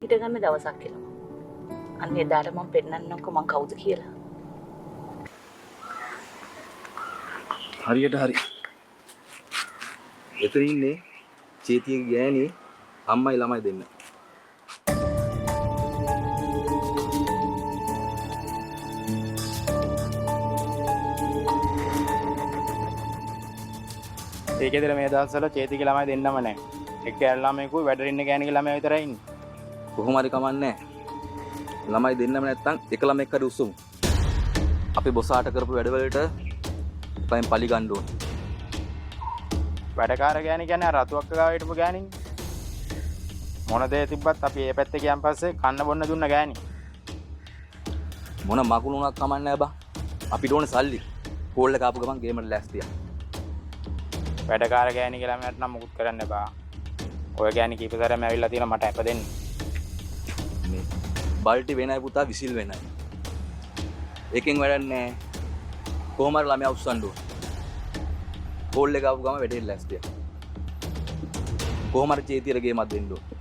හිට ගන්න දවසක් එනවා. අන්න එදාට මම පෙන්නන්නම්කො මං කවුද කියලා. හරියට හරි. එතන ඉන්නේ චේතියගේ ගෑණි අම්මයි ළමයි දෙන්න. ඒකේදර මේ දවස්වල චේතිගේ ළමයි දෙන්නම නැහැ. එක්ක ඇල් ළමයිකුයි වැඩට ඉන්න ගෑණිගේ ළමයි විතරයි ඉන්නේ. කොහොම හරි කමන්නේ ළමයි දෙන්නම නැත්තම් එක ළමෙක් හරි උස්සමු. අපි බොසාට කරපු වැඩවලට පයින් පලි ගන්න ඕන. වැඩකාර ගෑණි කියන්නේ අර රතුක්ක ගාව හිටපු ගෑණිනේ. මොන දේ තිබ්බත් අපි ඒ පැත්තේ ගියන් පස්සේ කන්න බොන්න දුන්න ගෑණි. මොන මකුණු උනක් කමන්නේ බා. අපිට ඕනේ සල්ලි. කෝල් එක ආපු ගමන් ගේමට ලෑස්තියක්. වැඩකාර ගෑණිගේ ළමයට නම් මුකුත් කරන්න එපා. ඔය ගෑණි කීප සැරේම ඇවිල්ලා තියෙනවා මට අප දෙන්න. මේ බල්ටි වෙනයි පුතා විසිල් වෙනයි. එකෙන් වැඩක් නැහැ. කොහොම හරි ළමයා උස්සන්න ඕන. කෝල් එක ආපු ගමන් වැඩේ ලෑස්තියක්. කොහොම හරි චේතියට ගේමක් දෙන්න ඕන.